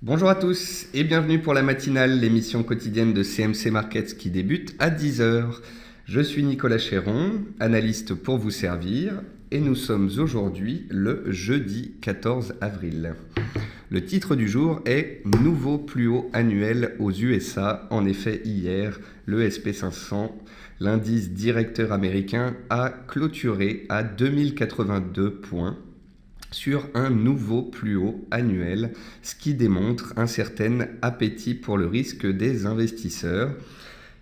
Bonjour à tous et bienvenue pour la matinale, l'émission quotidienne de CMC Markets qui débute à 10 heures. Je suis Nicolas Chéron, analyste pour vous servir, et nous sommes aujourd'hui le jeudi 14 avril. Le titre du jour est « Nouveau plus haut annuel aux USA ». En effet, hier, le SP500, l'indice directeur américain, a clôturé à 2082 points sur un nouveau plus haut annuel, ce qui démontre un certain appétit pour le risque des investisseurs.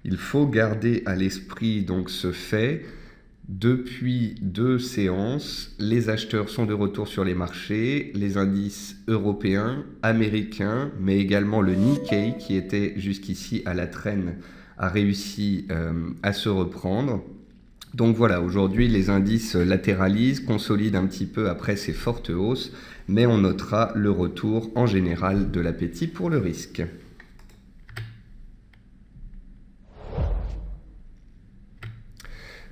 Il faut garder à l'esprit donc ce fait. Depuis 2 séances, les acheteurs sont de retour sur les marchés, les indices européens, américains, mais également le Nikkei qui était jusqu'ici à la traîne a réussi à se reprendre. Donc voilà, aujourd'hui les indices latéralisent, consolident un petit peu après ces fortes hausses, mais on notera le retour en général de l'appétit pour le risque.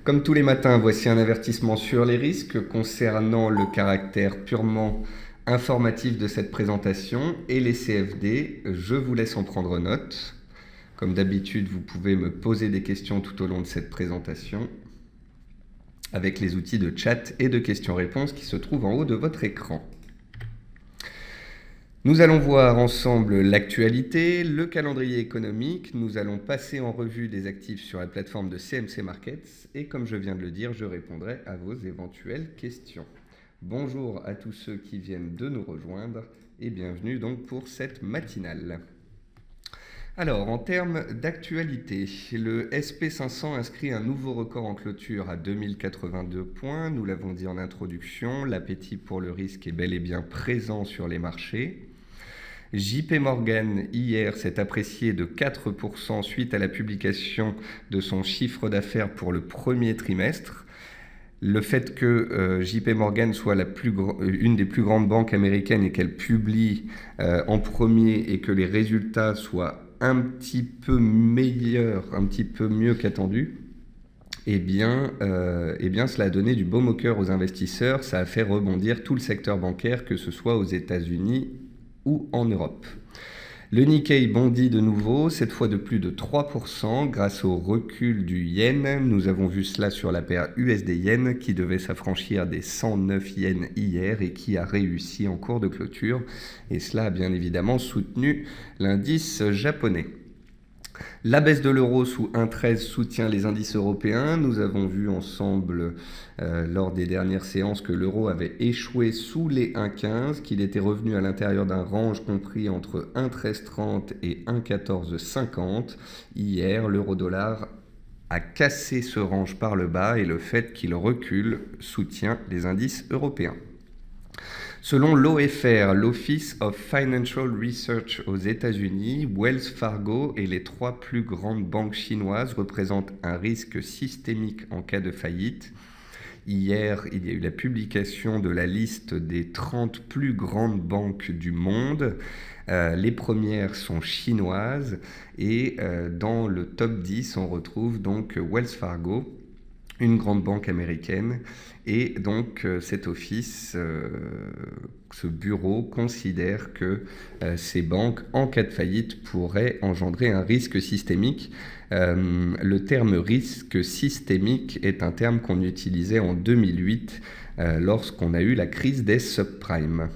Comme tous les matins, voici un avertissement sur les risques concernant le caractère purement informatif de cette présentation et les CFD. Je vous laisse en prendre note. Comme d'habitude, vous pouvez me poser des questions tout au long de cette présentation avec les outils de chat et de questions-réponses qui se trouvent en haut de votre écran. Nous allons voir ensemble l'actualité, le calendrier économique, nous allons passer en revue des actifs sur la plateforme de CMC Markets et comme je viens de le dire, je répondrai à vos éventuelles questions. Bonjour à tous ceux qui viennent de nous rejoindre et bienvenue donc pour cette matinale. Alors, en termes d'actualité, le SP500 inscrit un nouveau record en clôture à 2082 points. Nous l'avons dit en introduction, l'appétit pour le risque est bel et bien présent sur les marchés. JP Morgan, hier, s'est apprécié de 4% suite à la publication de son chiffre d'affaires pour le premier trimestre. Le fait que JP Morgan soit une des plus grandes banques américaines et qu'elle publie en premier et que les résultats soient un petit peu meilleur, un petit peu mieux qu'attendu, eh bien, cela a donné du baume au cœur aux investisseurs. Ça a fait rebondir tout le secteur bancaire, que ce soit aux États-Unis ou en Europe. Le Nikkei bondit de nouveau, cette fois de plus de 3% grâce au recul du yen. Nous avons vu cela sur la paire USD-yen qui devait s'affranchir des 109 yens hier et qui a réussi en cours de clôture. Et cela a bien évidemment soutenu l'indice japonais. La baisse de l'euro sous 1,13 soutient les indices européens. Nous avons vu ensemble lors des dernières séances que l'euro avait échoué sous les 1,15, qu'il était revenu à l'intérieur d'un range compris entre 1,1330 et 1,1450. Hier, l'euro-dollar a cassé ce range par le bas et le fait qu'il recule soutient les indices européens. Selon l'OFR, l'Office of Financial Research aux États-Unis, Wells Fargo et les 3 plus grandes banques chinoises représentent un risque systémique en cas de faillite. Hier, il y a eu la publication de la liste des 30 plus grandes banques du monde. Les premières sont chinoises et dans le top 10, on retrouve donc Wells Fargo, une grande banque américaine, et donc cet office, ce bureau considère que ces banques, en cas de faillite, pourraient engendrer un risque systémique. Le terme risque systémique est un terme qu'on utilisait en 2008 lorsqu'on a eu la crise des subprimes.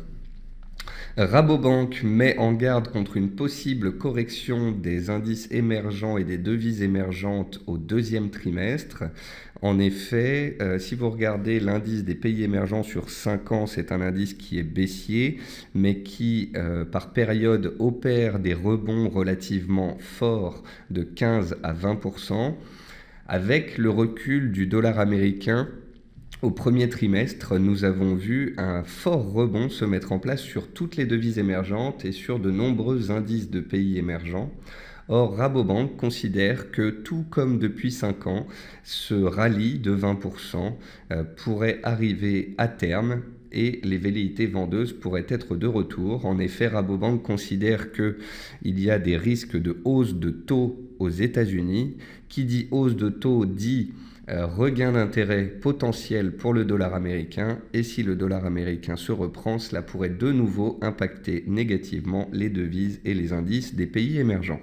Rabobank met en garde contre une possible correction des indices émergents et des devises émergentes au deuxième trimestre. En effet, si vous regardez l'indice des pays émergents sur 5 ans, c'est un indice qui est baissier, mais qui, par période, opère des rebonds relativement forts de 15 à 20%. Avec le recul du dollar américain, au premier trimestre, nous avons vu un fort rebond se mettre en place sur toutes les devises émergentes et sur de nombreux indices de pays émergents. Or, Rabobank considère que, tout comme depuis 5 ans, ce rallye de 20% pourrait arriver à terme et les velléités vendeuses pourraient être de retour. En effet, Rabobank considère qu'il y a des risques de hausse de taux aux États-Unis. Qui dit hausse de taux dit Regain d'intérêt potentiel pour le dollar américain, et si le dollar américain se reprend, cela pourrait de nouveau impacter négativement les devises et les indices des pays émergents.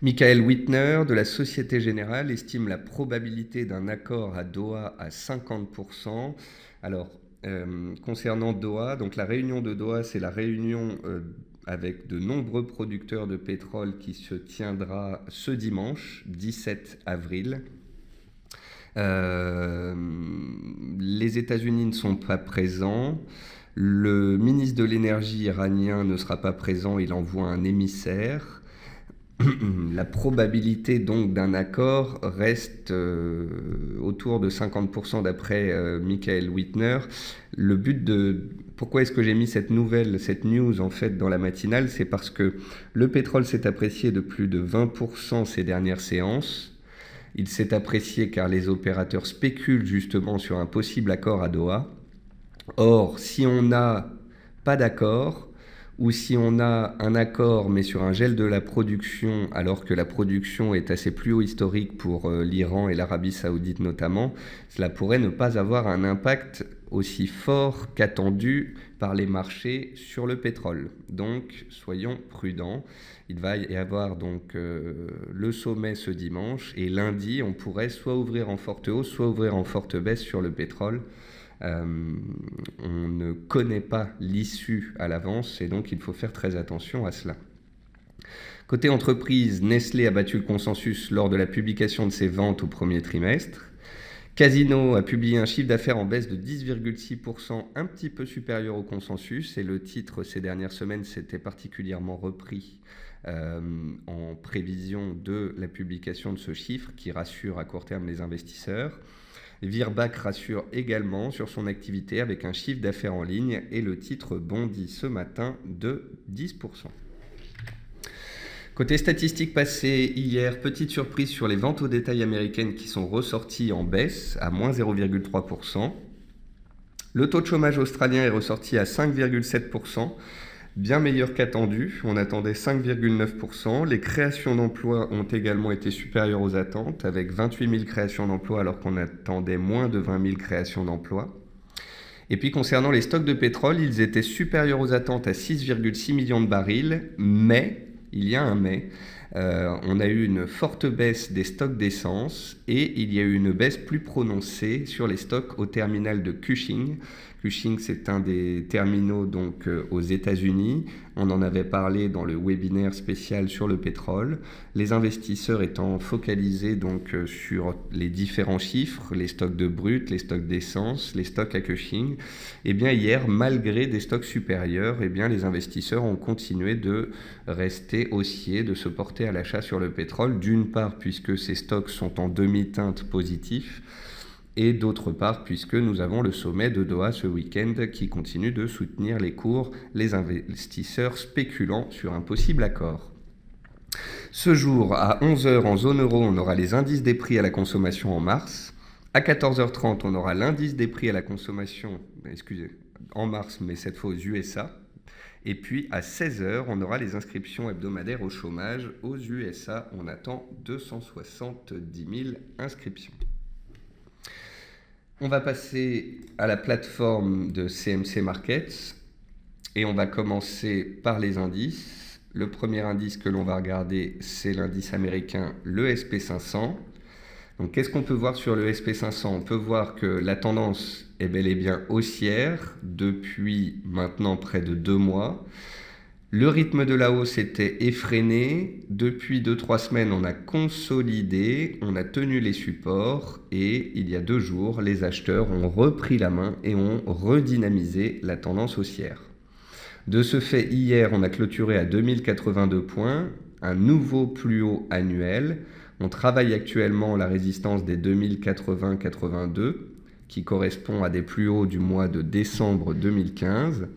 Michael Whitner de la Société Générale estime la probabilité d'un accord à Doha à 50%. Alors, concernant Doha, donc la réunion de Doha, c'est la réunion avec de nombreux producteurs de pétrole qui se tiendra ce dimanche, 17 avril. Les États-Unis ne sont pas présents. Le ministre de l'énergie iranien ne sera pas présent, il envoie un émissaire. La probabilité donc d'un accord reste autour de 50% d'après Michael Whitner. Le but de... Pourquoi est-ce que j'ai mis cette news en fait dans la matinale? C'est parce que le pétrole s'est apprécié de plus de 20% ces dernières séances. Il s'est apprécié car les opérateurs spéculent justement sur un possible accord à Doha. Or, si on n'a pas d'accord, ou si on a un accord mais sur un gel de la production alors que la production est à ses plus hauts historiques pour l'Iran et l'Arabie Saoudite notamment, cela pourrait ne pas avoir un impact aussi fort qu'attendu par les marchés sur le pétrole. Donc soyons prudents. Il va y avoir donc le sommet ce dimanche et lundi on pourrait soit ouvrir en forte hausse, soit ouvrir en forte baisse sur le pétrole. On ne connaît pas l'issue à l'avance et donc il faut faire très attention à cela. Côté entreprise, Nestlé a battu le consensus lors de la publication de ses ventes au premier trimestre. Casino a publié un chiffre d'affaires en baisse de 10,6%, un petit peu supérieur au consensus, et le titre ces dernières semaines s'était particulièrement repris en prévision de la publication de ce chiffre qui rassure à court terme les investisseurs. Virbac rassure également sur son activité avec un chiffre d'affaires en ligne et le titre bondit ce matin de 10%. Côté statistiques passées hier, petite surprise sur les ventes au détail américaines qui sont ressorties en baisse à moins 0,3%. Le taux de chômage australien est ressorti à 5,7%. Bien meilleur qu'attendu, on attendait 5,9%. Les créations d'emplois ont également été supérieures aux attentes, avec 28 000 créations d'emplois alors qu'on attendait moins de 20 000 créations d'emplois. Et puis concernant les stocks de pétrole, ils étaient supérieurs aux attentes à 6,6 millions de barils, mais, il y a un mais, on a eu une forte baisse des stocks d'essence et il y a eu une baisse plus prononcée sur les stocks au terminal de Cushing. Cushing, c'est un des terminaux donc aux États-Unis. On en avait parlé dans le webinaire spécial sur le pétrole. Les investisseurs étant focalisés donc sur les différents chiffres, les stocks de brut, les stocks d'essence, les stocks à Cushing. Et bien hier, malgré des stocks supérieurs, et bien les investisseurs ont continué de rester haussiers, de se porter à l'achat sur le pétrole. D'une part, puisque ces stocks sont en demi-teinte positif, et d'autre part, puisque nous avons le sommet de Doha ce week-end qui continue de soutenir les cours, les investisseurs spéculant sur un possible accord. Ce jour, à 11h en zone euro, on aura les indices des prix à la consommation en mars. À 14h30, on aura l'indice des prix à la consommation, en mars, mais cette fois aux USA. Et puis à 16h, on aura les inscriptions hebdomadaires au chômage aux USA. On attend 270 000 inscriptions. On va passer à la plateforme de CMC Markets et on va commencer par les indices. Le premier indice que l'on va regarder, c'est l'indice américain, le SP500. Donc, qu'est-ce qu'on peut voir sur le SP500? On peut voir que la tendance est bel et bien haussière depuis maintenant près de 2 mois. Le rythme de la hausse était effréné. Depuis 2-3 semaines, on a consolidé, on a tenu les supports et il y a 2 jours, les acheteurs ont repris la main et ont redynamisé la tendance haussière. De ce fait, hier, on a clôturé à 2082 points, un nouveau plus haut annuel. On travaille actuellement la résistance des 2080-82 qui correspond à des plus hauts du mois de décembre 2015.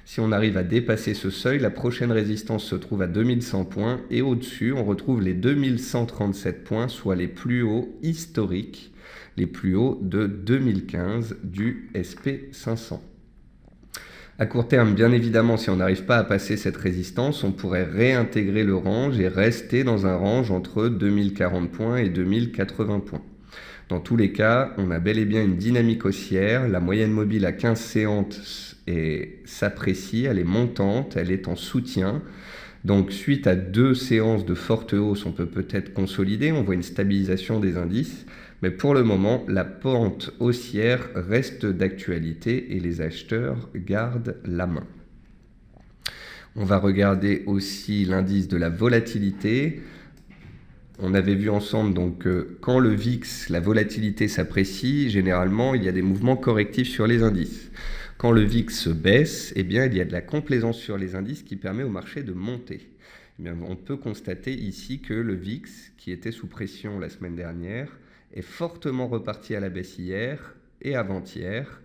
Si on arrive à dépasser ce seuil, la prochaine résistance se trouve à 2100 points et au-dessus, on retrouve les 2137 points, soit les plus hauts historiques, les plus hauts de 2015 du SP500. À court terme, bien évidemment, si on n'arrive pas à passer cette résistance, on pourrait réintégrer le range et rester dans un range entre 2040 points et 2080 points. Dans tous les cas, on a bel et bien une dynamique haussière. La moyenne mobile à 15 séances s'apprécie, elle est montante, elle est en soutien. Donc suite à 2 séances de forte hausse, on peut peut-être consolider, on voit une stabilisation des indices. Mais pour le moment, la pente haussière reste d'actualité et les acheteurs gardent la main. On va regarder aussi l'indice de la volatilité. On avait vu ensemble donc quand le VIX, la volatilité s'apprécie, généralement il y a des mouvements correctifs sur les indices. Quand le VIX baisse, eh bien, il y a de la complaisance sur les indices qui permet au marché de monter. Eh bien, on peut constater ici que le VIX, qui était sous pression la semaine dernière, est fortement reparti à la baisse hier et avant-hier,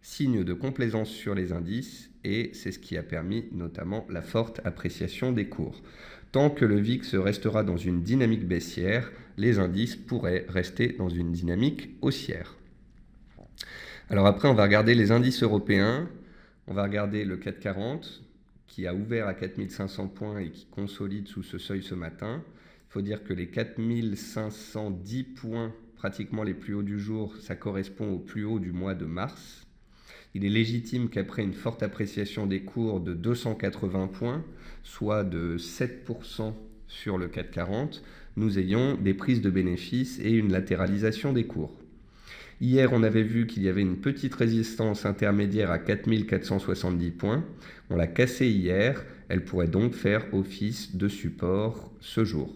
signe de complaisance sur les indices, et c'est ce qui a permis notamment la forte appréciation des cours. Tant que le VIX restera dans une dynamique baissière, les indices pourraient rester dans une dynamique haussière. Alors après, on va regarder les indices européens. On va regarder le CAC 40 qui a ouvert à 4500 points et qui consolide sous ce seuil ce matin. Il faut dire que les 4510 points, pratiquement les plus hauts du jour, ça correspond au plus haut du mois de mars. Il est légitime qu'après une forte appréciation des cours de 280 points, soit de 7% sur le CAC 40, nous ayons des prises de bénéfices et une latéralisation des cours. Hier, on avait vu qu'il y avait une petite résistance intermédiaire à 4470 points. On l'a cassée hier. Elle pourrait donc faire office de support ce jour.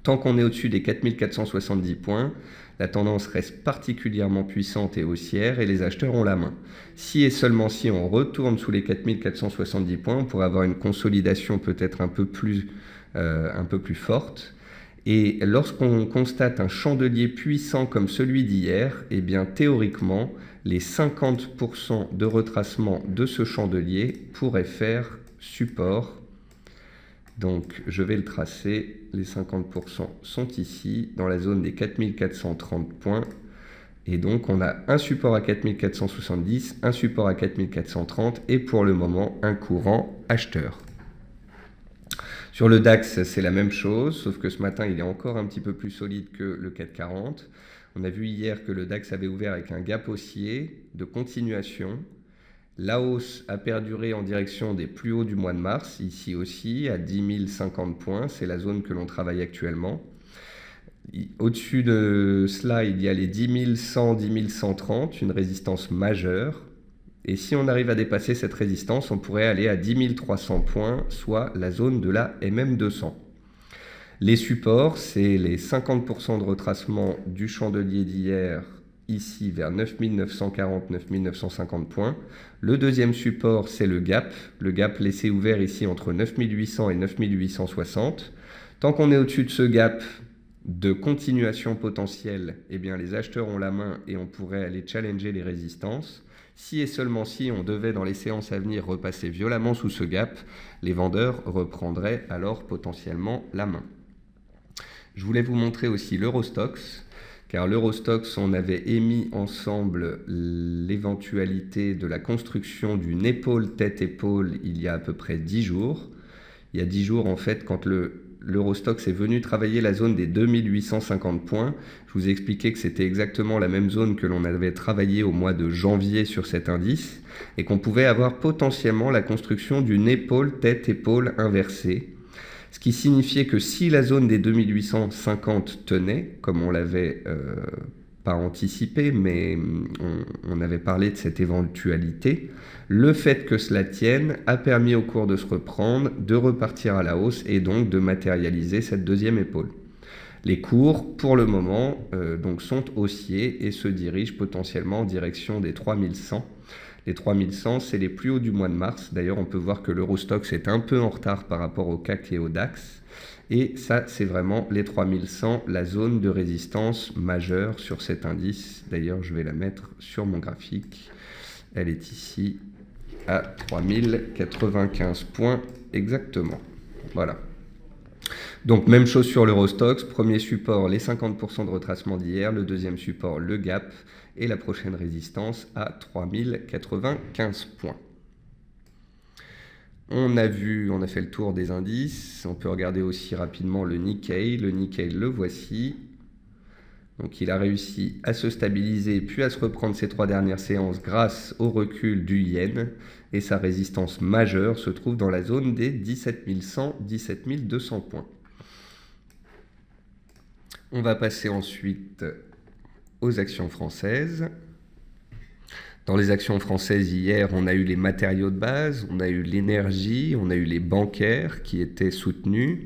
Tant qu'on est au-dessus des 4470 points, la tendance reste particulièrement puissante et haussière et les acheteurs ont la main. Si et seulement si on retourne sous les 4470 points, on pourrait avoir une consolidation peut-être un peu plus forte. Et lorsqu'on constate un chandelier puissant comme celui d'hier, eh bien théoriquement, les 50% de retracement de ce chandelier pourraient faire support. Donc je vais le tracer, les 50% sont ici, dans la zone des 4430 points. Et donc on a un support à 4470, un support à 4430 et pour le moment un courant acheteur. Sur le DAX, c'est la même chose, sauf que ce matin, il est encore un petit peu plus solide que le CAC 40. On a vu hier que le DAX avait ouvert avec un gap haussier de continuation. La hausse a perduré en direction des plus hauts du mois de mars, ici aussi, à 10 050 points. C'est la zone que l'on travaille actuellement. Au-dessus de cela, il y a les 10 100, 10 130, une résistance majeure. Et si on arrive à dépasser cette résistance, on pourrait aller à 10 300 points, soit la zone de la MM200. Les supports, c'est les 50% de retracement du chandelier d'hier, ici vers 9 940, 9 950 points. Le deuxième support, c'est le gap laissé ouvert ici entre 9 800 et 9 860. Tant qu'on est au-dessus de ce gap de continuation potentielle, eh bien les acheteurs ont la main et on pourrait aller challenger les résistances. Si et seulement si on devait dans les séances à venir repasser violemment sous ce gap, les vendeurs reprendraient alors potentiellement la main. Je voulais vous montrer aussi l'Eurostoxx, car l'Eurostoxx, on avait émis ensemble l'éventualité de la construction d'une épaule tête-épaule il y a à peu près 10 jours. Il y a 10 jours, en fait, quand l'Eurostoxx est venu travailler la zone des 2850 points. Je vous ai expliqué que c'était exactement la même zone que l'on avait travaillé au mois de janvier sur cet indice et qu'on pouvait avoir potentiellement la construction d'une épaule tête-épaule inversée. Ce qui signifiait que si la zone des 2850 tenait, comme on l'avait pas anticipé, mais on avait parlé de cette éventualité, le fait que cela tienne a permis au cours de se reprendre, de repartir à la hausse et donc de matérialiser cette deuxième épaule. Les cours, pour le moment, donc sont haussiers et se dirigent potentiellement en direction des 3100. Les 3100, c'est les plus hauts du mois de mars. D'ailleurs, on peut voir que l'Eurostoxx est un peu en retard par rapport au CAC et au DAX. Et ça, c'est vraiment les 3100, la zone de résistance majeure sur cet indice. D'ailleurs, je vais la mettre sur mon graphique. Elle est ici à 3095 points exactement. Voilà. Donc, même chose sur l'Eurostoxx. Premier support, les 50% de retracement d'hier. Le deuxième support, le gap. Et la prochaine résistance à 3095 points. On a fait le tour des indices. On peut regarder aussi rapidement le Nikkei. Le Nikkei, le voici. Donc il a réussi à se stabiliser puis à se reprendre ces 3 dernières séances grâce au recul du yen. Et sa résistance majeure se trouve dans la zone des 17 100-17 200 points. On va passer ensuite aux actions françaises. Dans les actions françaises, hier, on a eu les matériaux de base, on a eu l'énergie, on a eu les bancaires qui étaient soutenus.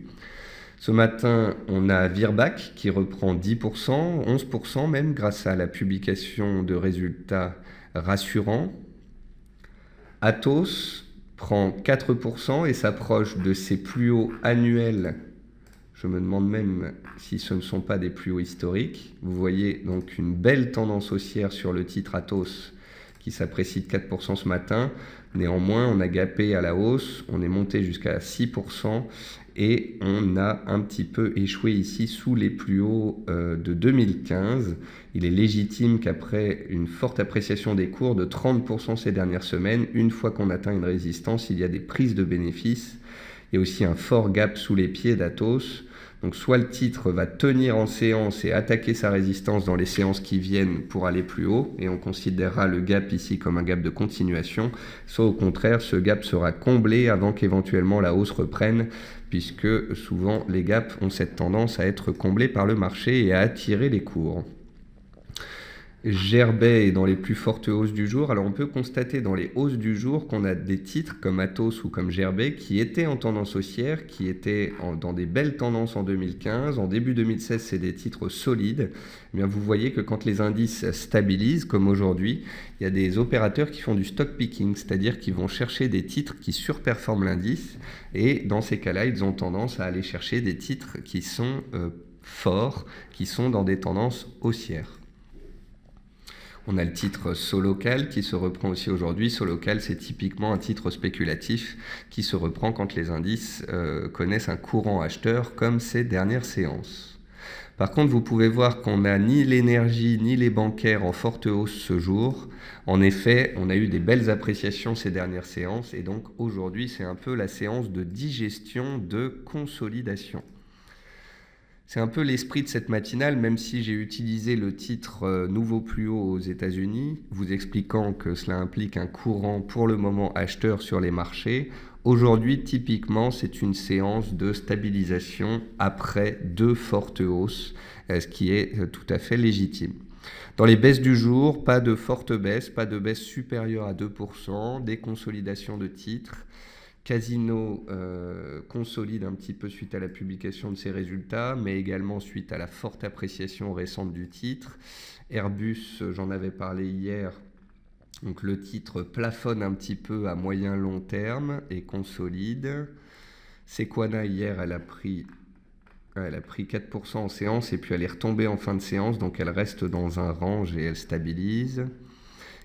Ce matin, on a Virbac qui reprend 10%, 11% même, grâce à la publication de résultats rassurants. Atos prend 4% et s'approche de ses plus hauts annuels. Je me demande même si ce ne sont pas des plus hauts historiques. Vous voyez donc une belle tendance haussière sur le titre Atos qui s'apprécie de 4% ce matin. Néanmoins, on a gapé à la hausse, on est monté jusqu'à 6% et on a un petit peu échoué ici sous les plus hauts de 2015. Il est légitime qu'après une forte appréciation des cours de 30% ces dernières semaines, une fois qu'on atteint une résistance, il y a des prises de bénéfices. Il y a aussi un fort gap sous les pieds d'Atos. Donc soit le titre va tenir en séance et attaquer sa résistance dans les séances qui viennent pour aller plus haut, et on considérera le gap ici comme un gap de continuation, soit au contraire, ce gap sera comblé avant qu'éventuellement la hausse reprenne, puisque souvent les gaps ont cette tendance à être comblés par le marché et à attirer les cours. Gerbet est dans les plus fortes hausses du jour. Alors on peut constater dans les hausses du jour qu'on a des titres comme Atos ou comme Gerbet qui étaient en tendance haussière, qui étaient dans des belles tendances en 2015. En début 2016, c'est des titres solides. Eh bien, vous voyez que quand les indices stabilisent, comme aujourd'hui, il y a des opérateurs qui font du stock picking, c'est-à-dire qu'ils vont chercher des titres qui surperforment l'indice. Et dans ces cas-là, ils ont tendance à aller chercher des titres qui sont forts, qui sont dans des tendances haussières. On a le titre Solocal qui se reprend aussi aujourd'hui. Solocal, c'est typiquement un titre spéculatif qui se reprend quand les indices connaissent un courant acheteur comme ces dernières séances. Par contre, vous pouvez voir qu'on n'a ni l'énergie ni les bancaires en forte hausse ce jour. En effet, on a eu des belles appréciations ces dernières séances et donc aujourd'hui, c'est un peu la séance de digestion, de consolidation. C'est un peu l'esprit de cette matinale, même si j'ai utilisé le titre nouveau plus haut aux États-Unis, vous expliquant que cela implique un courant pour le moment acheteur sur les marchés. Aujourd'hui, typiquement, c'est une séance de stabilisation après 2 fortes hausses, ce qui est tout à fait légitime. Dans les baisses du jour, pas de forte baisse, pas de baisse supérieure à 2%, des consolidations de titres. Casino consolide un petit peu suite à la publication de ses résultats, mais également suite à la forte appréciation récente du titre. Airbus, j'en avais parlé hier, donc le titre plafonne un petit peu à moyen-long terme et consolide. Sequana, hier, elle a pris 4% en séance et puis elle est retombée en fin de séance, donc elle reste dans un range et elle stabilise.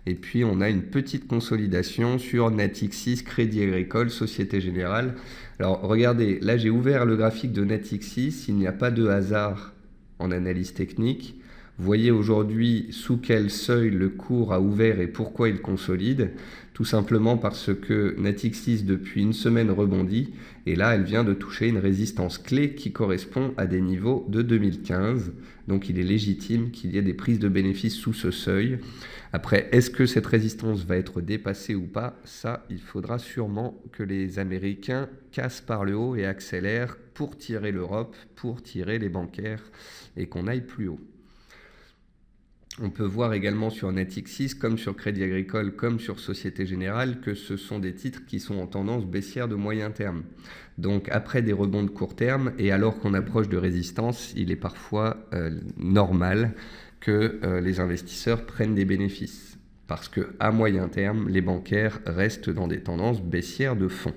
Et puis, on a une petite consolidation sur Natixis, Crédit Agricole, Société Générale. Alors, regardez, là, j'ai ouvert le graphique de Natixis. Il n'y a pas de hasard en analyse technique. Vous voyez aujourd'hui sous quel seuil le cours a ouvert et pourquoi il consolide. Tout simplement parce que Natixis, depuis une semaine, rebondit. Et là, elle vient de toucher une résistance clé qui correspond à des niveaux de 2015. Donc, il est légitime qu'il y ait des prises de bénéfices sous ce seuil. Après, est-ce que cette résistance va être dépassée ou pas? Ça, il faudra sûrement que les Américains cassent par le haut et accélèrent pour tirer l'Europe, pour tirer les bancaires et qu'on aille plus haut. On peut voir également sur Natixis, comme sur Crédit Agricole, comme sur Société Générale, que ce sont des titres qui sont en tendance baissière de moyen terme. Donc après des rebonds de court terme, et alors qu'on approche de résistance, il est parfois normal que les investisseurs prennent des bénéfices. Parce qu'à moyen terme, les bancaires restent dans des tendances baissières de fond.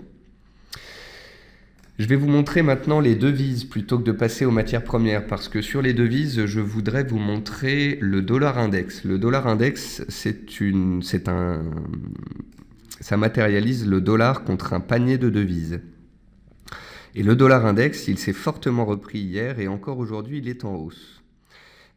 Je vais vous montrer maintenant les devises plutôt que de passer aux matières premières, parce que sur les devises, je voudrais vous montrer le dollar index. Le dollar index, ça matérialise le dollar contre un panier de devises. Et le dollar index, il s'est fortement repris hier et encore aujourd'hui, il est en hausse.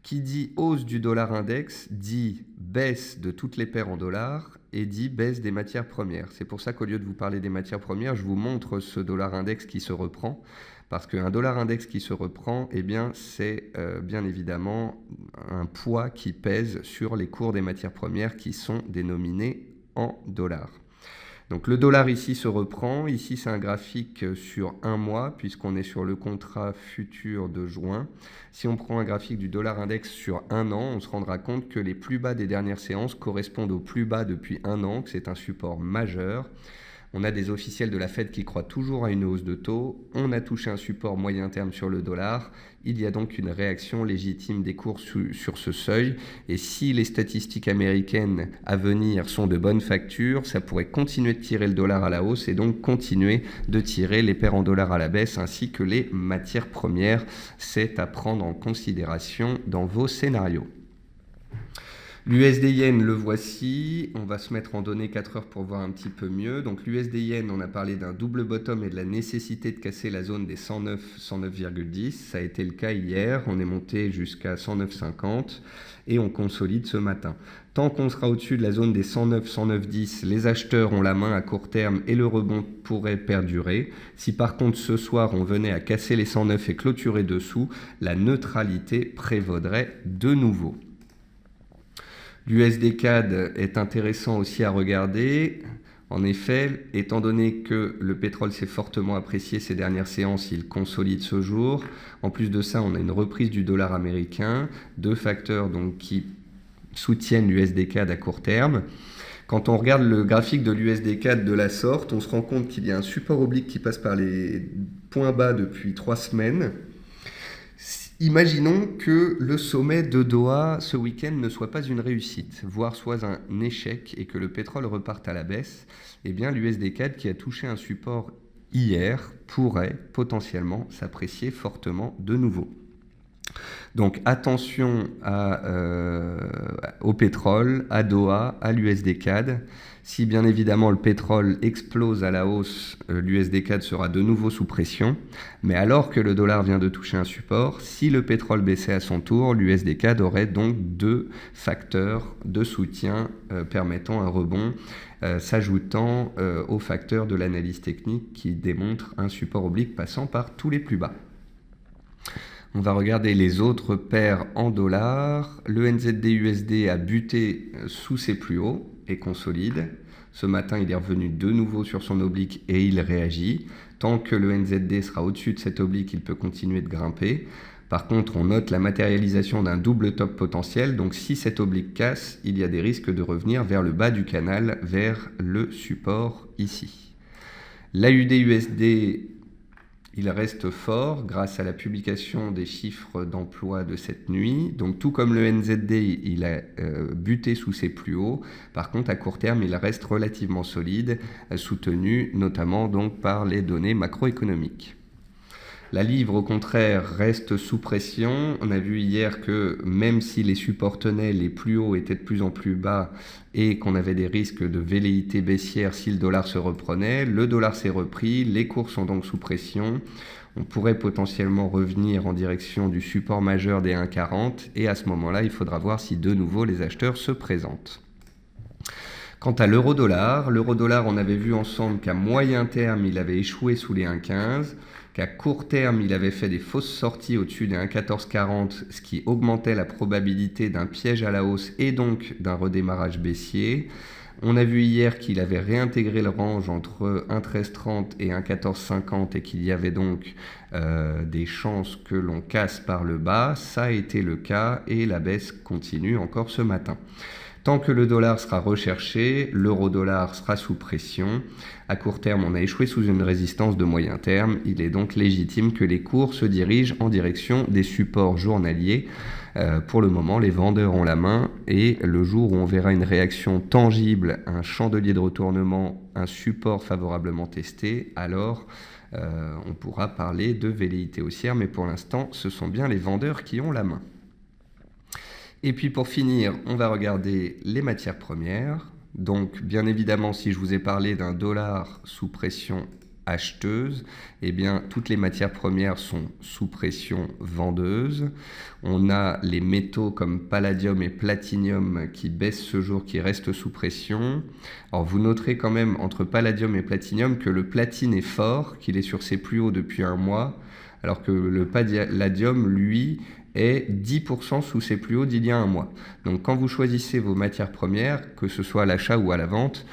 Qui dit hausse du dollar index dit baisse de toutes les paires en dollars et dit baisse des matières premières. C'est pour ça qu'au lieu de vous parler des matières premières, je vous montre ce dollar index qui se reprend. Parce qu'un dollar index qui se reprend, eh bien, c'est bien évidemment un poids qui pèse sur les cours des matières premières qui sont dénominés en dollars. Donc le dollar ici se reprend. Ici, c'est un graphique sur un mois, puisqu'on est sur le contrat futur de juin. Si on prend un graphique du dollar index sur un an, on se rendra compte que les plus bas des dernières séances correspondent aux plus bas depuis un an, que c'est un support majeur. On a des officiels de la Fed qui croient toujours à une hausse de taux. On a touché un support moyen terme sur le dollar. Il y a donc une réaction légitime des cours sur ce seuil. Et si les statistiques américaines à venir sont de bonne facture, ça pourrait continuer de tirer le dollar à la hausse et donc continuer de tirer les paires en dollars à la baisse ainsi que les matières premières. C'est à prendre en considération dans vos scénarios. L'USD Yen, le voici. On va se mettre en données 4 heures pour voir un petit peu mieux. Donc l'USD Yen, on a parlé d'un double bottom et de la nécessité de casser la zone des 109, 109,10. Ça a été le cas hier. On est monté jusqu'à 109,50 et on consolide ce matin. Tant qu'on sera au-dessus de la zone des 109, 109,10, les acheteurs ont la main à court terme et le rebond pourrait perdurer. Si par contre ce soir on venait à casser les 109 et clôturer dessous, la neutralité prévaudrait de nouveau. L'USD CAD est intéressant aussi à regarder. En effet, étant donné que le pétrole s'est fortement apprécié ces dernières séances, il consolide ce jour. En plus de ça, on a une reprise du dollar américain, deux facteurs donc qui soutiennent l'USD CAD à court terme. Quand on regarde le graphique de l'USD CAD de la sorte, on se rend compte qu'il y a un support oblique qui passe par les points bas depuis 3 semaines. Imaginons que le sommet de Doha ce week-end ne soit pas une réussite, voire soit un échec et que le pétrole reparte à la baisse. Eh bien, l'USD CAD qui a touché un support hier pourrait potentiellement s'apprécier fortement de nouveau. Donc attention au pétrole, à Doha, à l'USD CAD. Si bien évidemment le pétrole explose à la hausse, l'USD CAD sera de nouveau sous pression. Mais alors que le dollar vient de toucher un support, si le pétrole baissait à son tour, l'USD CAD aurait donc deux facteurs de soutien permettant un rebond, s'ajoutant aux facteurs de l'analyse technique qui démontrent un support oblique passant par tous les plus bas. On va regarder les autres paires en dollars. Le NZD-USD a buté sous ses plus hauts et consolide. Ce matin, il est revenu de nouveau sur son oblique et il réagit. Tant que le NZD sera au-dessus de cet oblique, il peut continuer de grimper. Par contre, on note la matérialisation d'un double top potentiel. Donc si cet oblique casse, il y a des risques de revenir vers le bas du canal, vers le support ici. L'AUD-USD... il reste fort grâce à la publication des chiffres d'emploi de cette nuit. Donc tout comme le NZD, il a buté sous ses plus hauts. Par contre, à court terme, il reste relativement solide, soutenu notamment donc par les données macroéconomiques. La livre, au contraire, reste sous pression. On a vu hier que même si les supports tenaient, les plus hauts étaient de plus en plus bas et qu'on avait des risques de velléité baissière si le dollar se reprenait. Le dollar s'est repris, les cours sont donc sous pression. On pourrait potentiellement revenir en direction du support majeur des 1,40 et à ce moment-là, il faudra voir si de nouveau les acheteurs se présentent. Quant à l'euro-dollar, on avait vu ensemble qu'à moyen terme, il avait échoué sous les 1,15, qu'à court terme, il avait fait des fausses sorties au-dessus des 1,1440, ce qui augmentait la probabilité d'un piège à la hausse et donc d'un redémarrage baissier. On a vu hier qu'il avait réintégré le range entre 1,1330 et 1,1450 et qu'il y avait donc des chances que l'on casse par le bas. Ça a été le cas et la baisse continue encore ce matin. Tant que le dollar sera recherché, l'euro-dollar sera sous pression. À court terme, on a échoué sous une résistance de moyen terme. Il est donc légitime que les cours se dirigent en direction des supports journaliers. Pour le moment, les vendeurs ont la main et le jour où on verra une réaction tangible, un chandelier de retournement, un support favorablement testé, alors on pourra parler de velléité haussière. Mais pour l'instant, ce sont bien les vendeurs qui ont la main. Et puis pour finir, on va regarder les matières premières. Donc bien évidemment, si je vous ai parlé d'un dollar sous pression acheteuse, eh bien, toutes les matières premières sont sous pression vendeuse. On a les métaux comme palladium et platinium qui baissent ce jour, qui restent sous pression. Alors, vous noterez quand même entre palladium et platinium que le platine est fort, qu'il est sur ses plus hauts depuis un mois, alors que le palladium, lui, est 10% sous ses plus hauts d'il y a un mois. Donc quand vous choisissez vos matières premières, que ce soit à l'achat ou à la vente,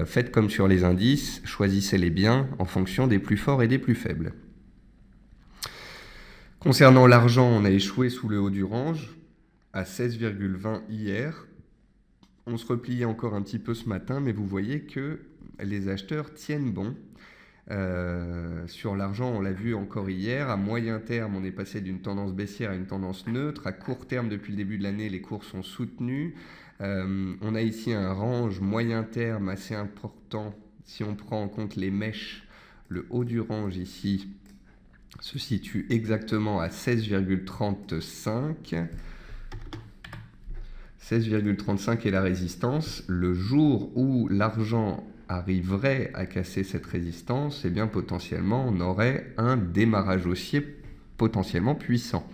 faites comme sur les indices, choisissez-les bien en fonction des plus forts et des plus faibles. Concernant l'argent, on a échoué sous le haut du range, à 16,20 hier. On se repliait encore un petit peu ce matin, mais vous voyez que les acheteurs tiennent bon. Sur l'argent, on l'a vu encore hier. À moyen terme, on est passé d'une tendance baissière à une tendance neutre. À court terme, depuis le début de l'année, les cours sont soutenus. On a ici un range moyen terme assez important. Si on prend en compte les mèches, le haut du range ici se situe exactement à 16,35. 16,35 est la résistance. Le jour où l'argent arriverait à casser cette résistance, eh bien potentiellement on aurait un démarrage haussier potentiellement puissant.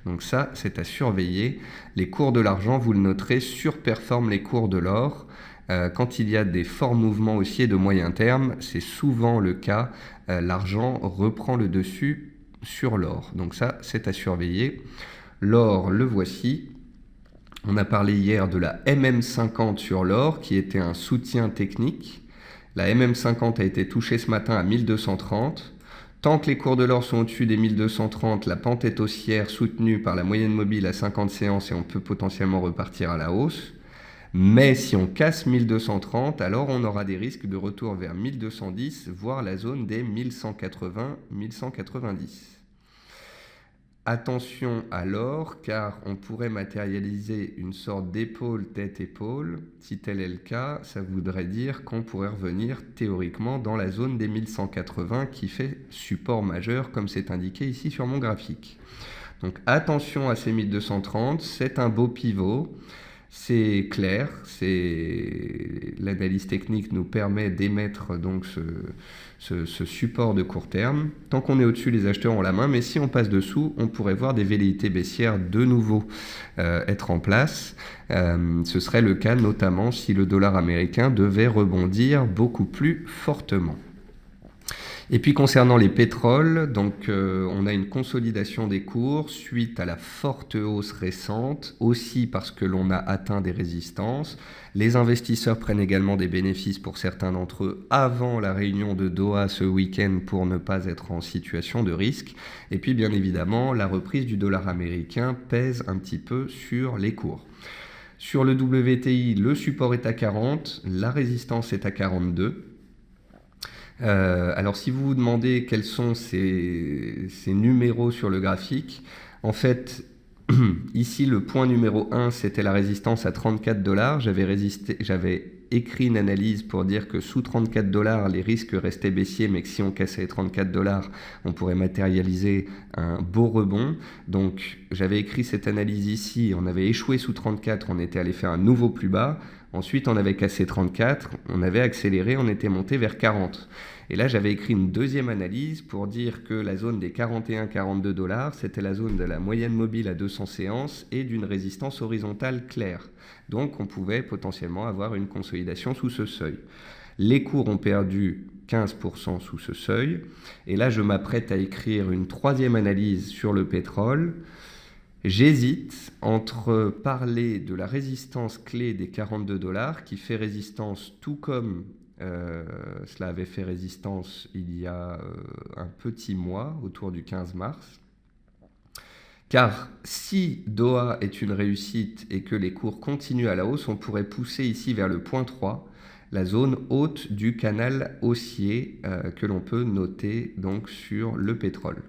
Donc ça, c'est à surveiller. Les cours de l'argent, vous le noterez, surperforment les cours de l'or. Quand il y a des forts mouvements haussiers de moyen terme, c'est souvent le cas. L'argent reprend le dessus sur l'or. Donc ça, c'est à surveiller. L'or, le voici. On a parlé hier de la MM50 sur l'or, qui était un soutien technique. La MM50 a été touchée ce matin à 1230. Tant que les cours de l'or sont au-dessus des 1230, la pente est haussière soutenue par la moyenne mobile à 50 séances et on peut potentiellement repartir à la hausse. Mais si on casse 1230, alors on aura des risques de retour vers 1210, voire la zone des 1180-1190. Attention à l'or, car on pourrait matérialiser une sorte d'épaule tête-épaule. Si tel est le cas, ça voudrait dire qu'on pourrait revenir théoriquement dans la zone des 1180 qui fait support majeur, comme c'est indiqué ici sur mon graphique. Donc attention à ces 1230, c'est un beau pivot. C'est clair, l'analyse technique nous permet d'émettre donc ce support de court terme. Tant qu'on est au-dessus, les acheteurs ont la main, mais si on passe dessous, on pourrait voir des velléités baissières de nouveau être en place. Ce serait le cas notamment si le dollar américain devait rebondir beaucoup plus fortement. Et puis concernant les pétroles, donc on a une consolidation des cours suite à la forte hausse récente, aussi parce que l'on a atteint des résistances. Les investisseurs prennent également des bénéfices pour certains d'entre eux avant la réunion de Doha ce week-end pour ne pas être en situation de risque. Et puis bien évidemment, la reprise du dollar américain pèse un petit peu sur les cours. Sur le WTI, le support est à 40, la résistance est à 42. Alors si vous vous demandez quels sont ces numéros sur le graphique, en fait ici le point numéro 1 c'était la résistance à 34 $. J'avais écrit une analyse pour dire que sous 34 $ les risques restaient baissiers, mais que si on cassait les 34 $ on pourrait matérialiser un beau rebond. Donc j'avais écrit cette analyse ici, on avait échoué sous 34, on était allé faire un nouveau plus bas. Ensuite, on avait cassé 34, on avait accéléré, on était monté vers 40. Et là, j'avais écrit une deuxième analyse pour dire que la zone des 41-42 $, c'était la zone de la moyenne mobile à 200 séances et d'une résistance horizontale claire. Donc, on pouvait potentiellement avoir une consolidation sous ce seuil. Les cours ont perdu 15% sous ce seuil. Et là, je m'apprête à écrire une troisième analyse sur le pétrole. J'hésite entre parler de la résistance clé des 42 $ qui fait résistance tout comme cela avait fait résistance il y a un petit mois, autour du 15 mars. Car si Doha est une réussite et que les cours continuent à la hausse, on pourrait pousser ici vers le point 3, la zone haute du canal haussier que l'on peut noter donc sur le pétrole.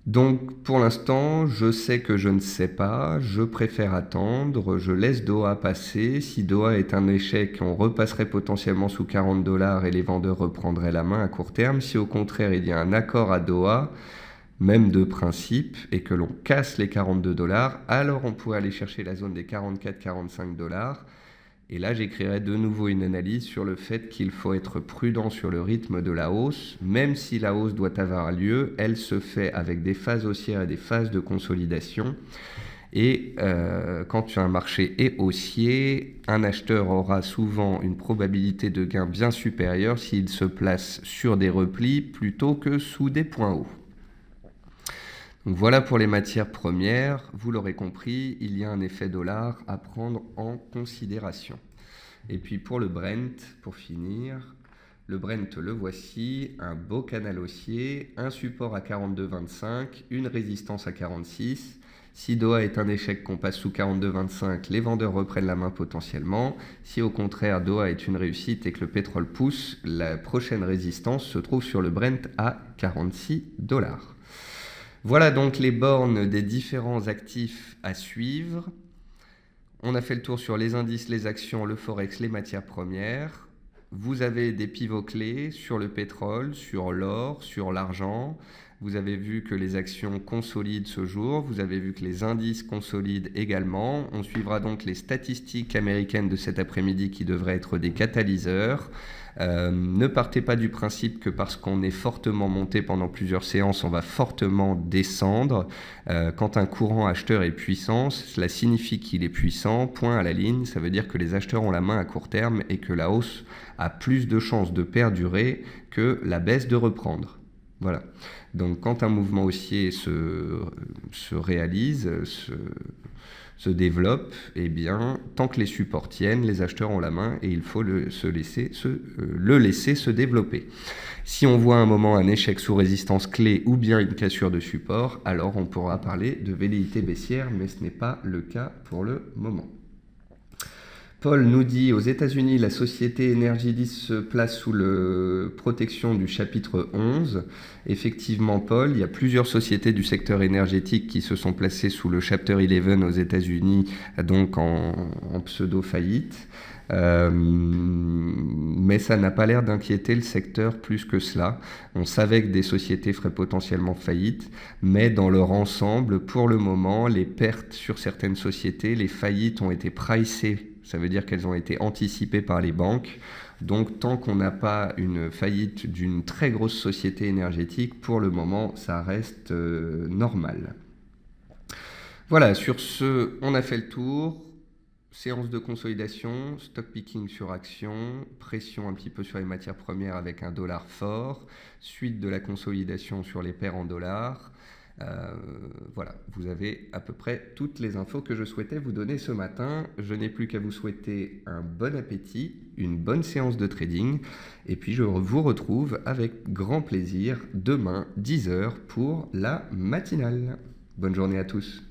Donc pour l'instant, je sais que je ne sais pas, je préfère attendre, je laisse Doha passer. Si Doha est un échec, on repasserait potentiellement sous 40 $ et les vendeurs reprendraient la main à court terme. Si au contraire il y a un accord à Doha, même de principe, et que l'on casse les 42 $, alors on pourrait aller chercher la zone des 44-45 $. Et là, j'écrirai de nouveau une analyse sur le fait qu'il faut être prudent sur le rythme de la hausse. Même si la hausse doit avoir lieu, elle se fait avec des phases haussières et des phases de consolidation. Et quand un marché est haussier, un acheteur aura souvent une probabilité de gain bien supérieure s'il se place sur des replis plutôt que sous des points hauts. Donc voilà pour les matières premières. Vous l'aurez compris, il y a un effet dollar à prendre en considération. Et puis pour le Brent, pour finir, le Brent, le voici, un beau canal haussier, un support à 42,25, une résistance à 46. Si Doha est un échec qu'on passe sous 42,25, les vendeurs reprennent la main potentiellement. Si au contraire Doha est une réussite et que le pétrole pousse, la prochaine résistance se trouve sur le Brent à 46 $. Voilà donc les bornes des différents actifs à suivre. On a fait le tour sur les indices, les actions, le forex, les matières premières. Vous avez des pivots clés sur le pétrole, sur l'or, sur l'argent. Vous avez vu que les actions consolident ce jour. Vous avez vu que les indices consolident également. On suivra donc les statistiques américaines de cet après-midi qui devraient être des catalyseurs. Ne partez pas du principe que parce qu'on est fortement monté pendant plusieurs séances, on va fortement descendre. Quand un courant acheteur est puissant, cela signifie qu'il est puissant, point à la ligne. Ça veut dire que les acheteurs ont la main à court terme et que la hausse a plus de chances de perdurer que la baisse de reprendre. Voilà. Donc quand un mouvement haussier se réalise, se développe, eh bien, tant que les supports tiennent, les acheteurs ont la main et il faut le laisser se développer. Si on voit à un moment un échec sous résistance clé ou bien une cassure de support, alors on pourra parler de velléité baissière, mais ce n'est pas le cas pour le moment. Paul nous dit, aux États-Unis, la société Energydis se place sous la protection du chapitre 11. Effectivement, Paul, il y a plusieurs sociétés du secteur énergétique qui se sont placées sous le chapter 11 aux États-Unis, donc en pseudo-faillite. Mais ça n'a pas l'air d'inquiéter le secteur plus que cela. On savait que des sociétés feraient potentiellement faillite, mais dans leur ensemble, pour le moment, les pertes sur certaines sociétés, les faillites ont été pricées. Ça veut dire qu'elles ont été anticipées par les banques. Donc, tant qu'on n'a pas une faillite d'une très grosse société énergétique, pour le moment, ça reste normal. Voilà, sur ce, on a fait le tour. Séance de consolidation, stock picking sur action, pression un petit peu sur les matières premières avec un dollar fort, suite de la consolidation sur les paires en dollars. Voilà, vous avez à peu près toutes les infos que je souhaitais vous donner ce matin. Je n'ai plus qu'à vous souhaiter un bon appétit, une bonne séance de trading, et puis je vous retrouve avec grand plaisir demain 10 h pour la matinale. Bonne journée à tous.